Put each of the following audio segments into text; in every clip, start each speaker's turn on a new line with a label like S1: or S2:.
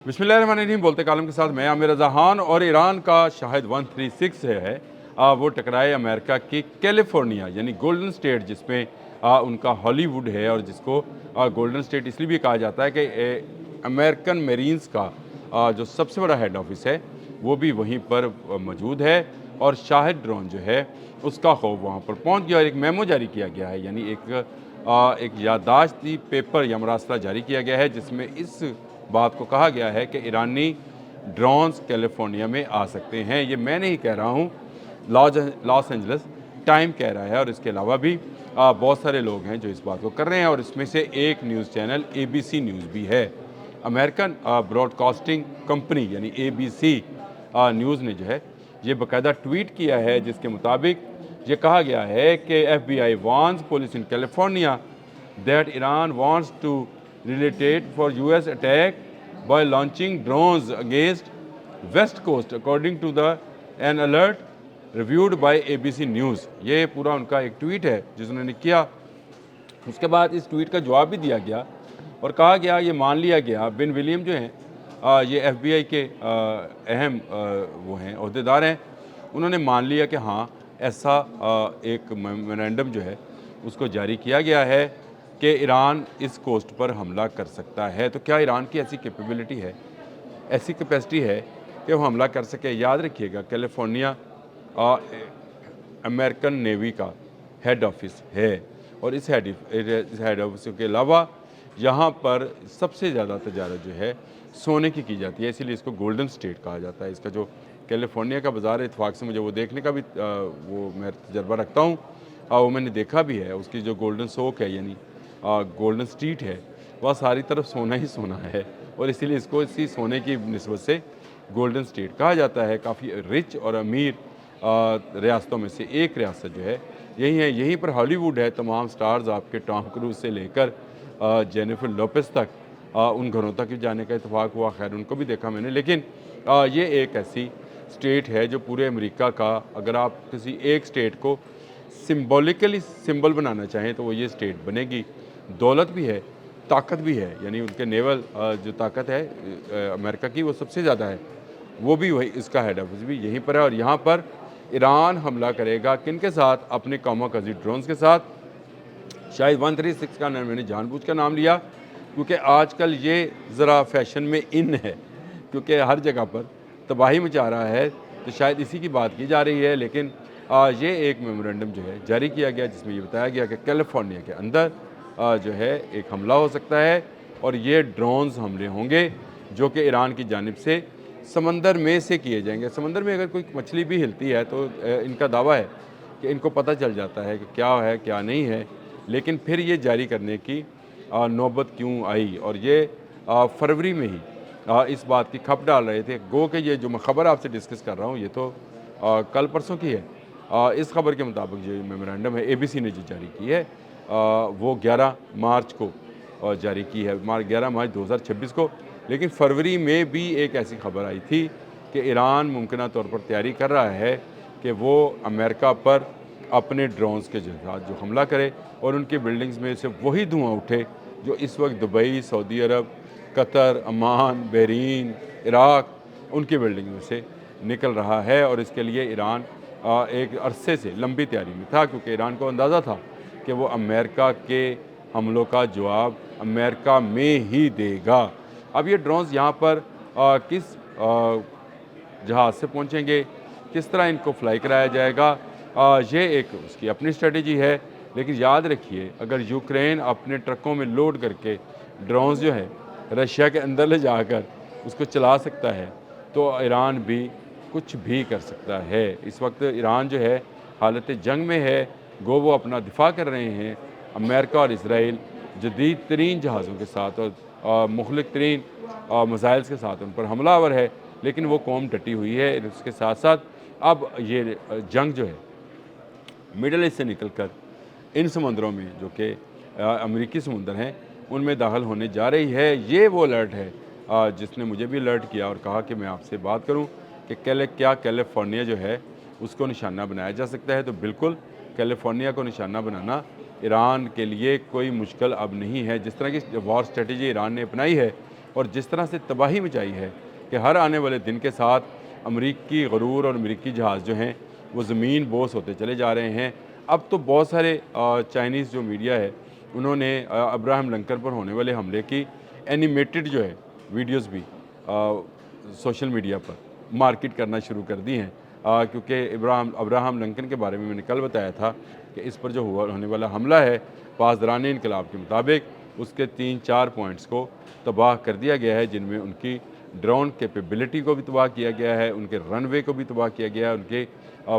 S1: बिस्मिल्लाहिर्रहमानिर्रहीम। बोलते कालम के साथ मैं आमिर रज़ा खान। और ईरान का शाहिद 136 है वो टकराए अमेरिका की कैलिफोर्निया यानी गोल्डन स्टेट, जिसमें उनका हॉलीवुड है और जिसको गोल्डन स्टेट इसलिए भी कहा जाता है कि अमेरिकन मेरीन्स का जो सबसे बड़ा हेड ऑफिस है वो भी वहीं पर मौजूद है। और शाहिद ड्रोन जो है उसका खौफ वहाँ पर पहुँच गया और एक मेमो जारी किया गया है, यानी एक याददाश्ती पेपर या मरासला जारी किया गया है जिसमें इस बात को कहा गया है कि ईरानी ड्रोन्स कैलिफोर्निया में आ सकते हैं। ये मैं नहीं कह रहा हूँ, लॉस एंजल्स टाइम कह रहा है। और इसके अलावा भी बहुत सारे लोग हैं जो इस बात को कर रहे हैं और इसमें से एक न्यूज़ चैनल ABC न्यूज़ भी है। अमेरिकन ब्रॉडकास्टिंग कंपनी यानी ABC न्यूज़ ने जो है ये बाकायदा ट्वीट किया है, जिसके मुताबिक ये कहा गया है कि FBI warns police in California that Iran wants to related for US attack by launching drones against West Coast according to the an alert reviewed by ABC News। ये पूरा उनका एक ट्वीट है जिस उन्होंने किया। उसके बाद इस ट्वीट का जवाब भी दिया गया और कहा गया, ये मान लिया गया, बिन विलियम जो हैं ये FBI के अहम वो हैं अहदेदार हैं, उन्होंने मान लिया कि हाँ ऐसा एक मेमोरेंडम जो है उसको जारी किया गया है कि ईरान इस कोस्ट पर हमला कर सकता है। तो क्या ईरान की ऐसी कैपेबिलिटी है, ऐसी कैपेसिटी है कि वो हमला कर सके? याद रखिएगा कैलिफोर्निया अमेरिकन नेवी का हेड ऑफिस है और इस हेड ऑफिस के अलावा यहाँ पर सबसे ज़्यादा तजारत जो है सोने की जाती है, इसीलिए इसको गोल्डन स्टेट कहा जाता है। इसका जो कैलिफोर्निया का बाज़ार है, इत्तेफाक से मुझे वो देखने का भी वो मैं तजर्बा रखता हूँ, वो मैंने देखा भी है। उसकी जो गोल्डन सोक है यानी गोल्डन स्ट्रीट है, वह सारी तरफ सोना ही सोना है और इसीलिए इसको इसी सोने की निस्बत से गोल्डन स्टेट कहा जाता है। काफ़ी रिच और अमीर रियासतों में से एक रियासत जो है यही है। यहीं पर हॉलीवुड है, तमाम स्टार्स आपके टॉम क्रूज से लेकर जेनिफर लोपेस तक उन घरों तक भी जाने का इत्तेफाक हुआ। खैर उनको भी देखा मैंने, लेकिन ये एक ऐसी स्टेट है जो पूरे अमेरिका का, अगर आप किसी एक स्टेट को सिम्बॉलिकली सिंबल बनाना चाहें तो वो ये स्टेट बनेगी। दौलत भी है, ताकत भी है, यानी उनके नेवल जो ताकत है अमेरिका की वो सबसे ज़्यादा है, वो भी वही, इसका हेड ऑफिस भी यहीं पर है। और यहाँ पर ईरान हमला करेगा किन के साथ? अपने कामाकाजी ड्रोन्स के साथ। शायद 136 का मैंने जानबूझ का नाम लिया क्योंकि आजकल ये ज़रा फैशन में इन है, क्योंकि हर जगह पर तबाही मचा रहा है, तो शायद इसी की बात की जा रही है। लेकिन ये एक मेमोरेंडम जो है जारी किया गया जिसमें ये बताया गया कि कैलिफोर्निया के अंदर जो है एक हमला हो सकता है और ये ड्रोन्स हमले होंगे जो कि ईरान की जानिब से समंदर में से किए जाएंगे। समंदर में अगर कोई मछली भी हिलती है तो इनका दावा है कि इनको पता चल जाता है कि क्या है क्या नहीं है, लेकिन फिर ये जारी करने की नौबत क्यों आई? और ये फरवरी में ही इस बात की खप डाल रहे थे। गो कि ये जो मैं ख़बर आपसे डिस्कस कर रहा हूँ ये तो कल परसों की है। इस खबर के मुताबिक जो मेमोरेंडम है ABC ने जो जारी की है वो 11 मार्च को जारी की है, 11 मार्च 2026 को। लेकिन फरवरी में भी एक ऐसी खबर आई थी कि ईरान मुमकिन तौर पर तैयारी कर रहा है कि वो अमेरिका पर अपने ड्रोन्स के साथ जो हमला करे और उनकी बिल्डिंग्स में से वही धुआं उठे जो इस वक्त दुबई, सऊदी अरब, कतर, अमान, बहरीन, इराक उनकी बिल्डिंग में से निकल रहा है। और इसके लिए ईरान एक अरसे से लंबी तैयारी में था, क्योंकि ईरान को अंदाज़ा था कि वो अमेरिका के हमलों का जवाब अमेरिका में ही देगा। अब ये ड्रोन्स यहाँ पर किस जहाज़ से पहुँचेंगे, किस तरह इनको फ्लाई कराया जाएगा, ये एक उसकी अपनी स्ट्रेटजी है। लेकिन याद रखिए, अगर यूक्रेन अपने ट्रकों में लोड करके ड्रोन्स जो है रशिया के अंदर ले जाकर उसको चला सकता है तो ईरान भी कुछ भी कर सकता है। इस वक्त ईरान जो है हालत जंग में है, गो वो अपना दिफा कर रहे हैं। अमेरिका और इसराइल जदीद तरीन जहाज़ों के साथ और मुखलिक तरीन मिसाइल्स के साथ उन पर हमलावर है, लेकिन वो कौम डटी हुई है। इसके साथ साथ अब ये जंग जो है मिडल ईस्ट से निकल कर इन समंदरों में जो कि अमेरिकी समुंदर हैं उनमें दाखिल होने जा रही है। ये वो अलर्ट है जिसने मुझे भी अलर्ट किया और कहा कि मैं आपसे बात करूं कि क्या कैलिफोर्निया जो है उसको निशाना बनाया जा सकता है। तो बिल्कुल कैलिफोर्निया को निशाना बनाना ईरान के लिए कोई मुश्किल अब नहीं है। जिस तरह की वॉर स्ट्रेटजी ईरान ने अपनाई है और जिस तरह से तबाही मचाई है कि हर आने वाले दिन के साथ अमरीकी गरूर और अमरीकी जहाज़ जो हैं वो ज़मीन बोस होते चले जा रहे हैं। अब तो बहुत सारे चाइनीज़ जो मीडिया है उन्होंने अब्राहम लिंकन पर होने वाले हमले की एनिमेटेड जो है वीडियोस भी सोशल मीडिया पर मार्केट करना शुरू कर दी हैं, क्योंकि अब्राहम लिंकन के बारे में मैंने कल बताया था कि इस पर जो होने वाला हमला है पासदारान इनकलाब के मुताबिक उसके 3-4 पॉइंट्स को तबाह कर दिया गया है, जिनमें उनकी ड्रोन कैपेबिलिटी को भी तबाह किया गया है, उनके रनवे को भी तबाह किया गया है, उनके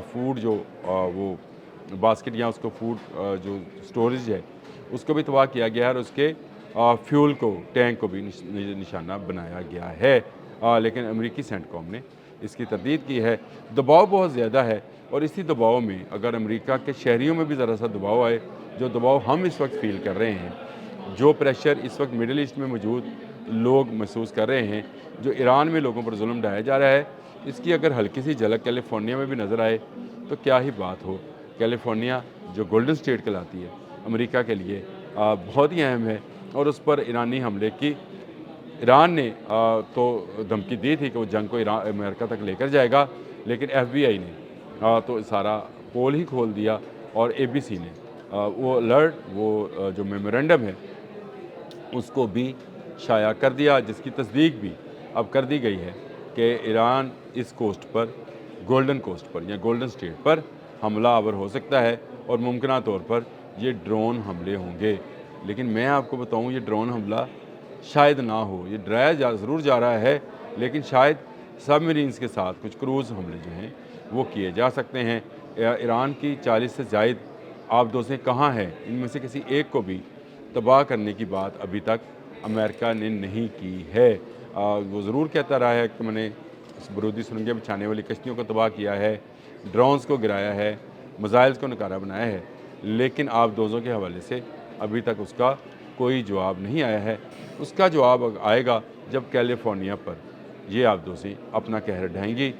S1: फूड जो वो बास्केट या उसको फूड जो स्टोरेज है उसको भी तबाह किया गया है और उसके फ्यूल को टैंक को भी निशाना बनाया गया है। लेकिन अमेरिकी सेंटकॉम ने इसकी तरदीद की है। दबाव बहुत ज़्यादा है और इसी दबाव में अगर अमेरिका के शहरियों में भी ज़रा सा दबाव आए, जो दबाव हम इस वक्त फ़ील कर रहे हैं, जो प्रेशर इस वक्त मिडिल ईस्ट में मौजूद लोग महसूस कर रहे हैं, जो ईरान में लोगों पर जुल्म ढाया जा रहा है, इसकी अगर हल्की सी झलक कैलिफोर्निया में भी नज़र आए तो क्या ही बात हो। कैलिफोर्निया जो गोल्डन स्टेट कहलाती है अमेरिका के लिए बहुत ही अहम है और उस पर ईरानी हमले की ईरान ने तो धमकी दी थी कि वो जंग को अमेरिका तक लेकर जाएगा, लेकिन FBI ने तो सारा पोल ही खोल दिया और ABC ने वो अलर्ट जो मेमोरेंडम है उसको भी शाया कर दिया, जिसकी तस्दीक भी अब कर दी गई है कि ईरान इस कोस्ट पर गोल्डन कोस्ट पर या गोल्डन स्टेट पर हमला आवर हो सकता है और मुमकिन तौर पर ये ड्रोन हमले होंगे। लेकिन मैं आपको बताऊं ये ड्रोन हमला शायद ना हो, ये डराया ज़रूर जा रहा है, लेकिन शायद सबमरीन्स के साथ कुछ क्रूज़ हमले जो हैं वो किए जा सकते हैं। ईरान की 40 से ज़ायद आबदोज़ें कहाँ हैं, इनमें से किसी एक को भी तबाह करने की बात अभी तक अमेरिका ने नहीं की है। वो ज़रूर कहता रहा है कि मैंने बरूदी सुरंगें बिछाने वाली कश्तियों को तबाह किया है, ड्रोन्स को गिराया है, मिसाइल्स को नकारा बनाया है, लेकिन आबदोज़ों के हवाले से अभी तक उसका कोई जवाब नहीं आया है। उसका जवाब आएगा जब कैलिफोर्निया पर ये आबदोज़ें अपना कहर ढाएंगी।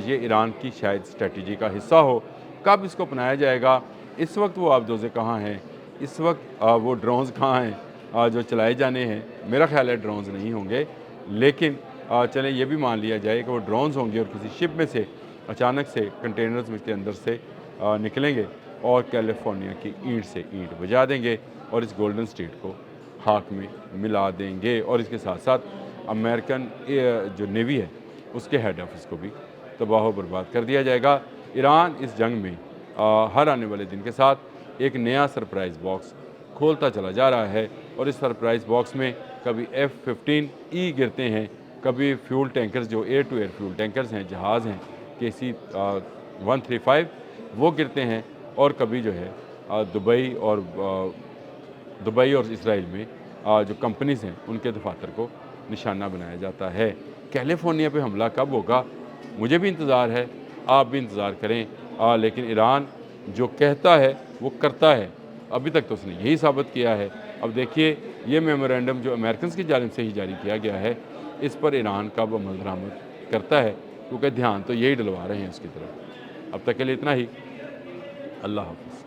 S1: ये ईरान की शायद स्ट्रेटजी का हिस्सा हो। कब इसको अपनाया जाएगा, इस वक्त वो आबदोज़ें कहाँ हैं, इस वक्त वो ड्रोन्स कहाँ हैं जो चलाए जाने हैं। मेरा ख्याल है ड्रोन्स नहीं होंगे, लेकिन चलें ये भी मान लिया जाए कि वो ड्रोन्स होंगे और किसी शिप में से अचानक से कंटेनर्स में के अंदर से निकलेंगे और कैलिफोर्निया की ईंट से ईंट बजा देंगे और इस गोल्डन स्टेट को खाक में मिला देंगे और इसके साथ साथ अमेरिकन जो नेवी है उसके हेड ऑफिस को भी तबाह बर्बाद कर दिया जाएगा। ईरान इस जंग में हर आने वाले दिन के साथ एक नया सरप्राइज़ बॉक्स खोलता चला जा रहा है और इस सरप्राइज़ बॉक्स में कभी F-15E गिरते हैं, कभी फ्यूल टैंकर्स जो air to air fuel tankers हैं, जहाज़ हैं KC-135 वो गिरते हैं और कभी जो है दुबई और इसराइल में जो कंपनीज़ हैं उनके दफातर को निशाना बनाया जाता है। कैलिफोर्निया पे हमला कब होगा, मुझे भी इंतज़ार है, आप भी इंतज़ार करें। लेकिन ईरान जो कहता है वो करता है, अभी तक तो उसने यही साबित किया है। अब देखिए ये मेमोरेंडम जो अमेरिकन की जानिब से ही जारी किया गया है, इस पर ईरान कब अमल दरामद करता है, क्योंकि ध्यान तो यही डलवा रहे हैं उसकी तरफ। अब तक के लिए इतना ही। अल्लाह हाफ़िज़।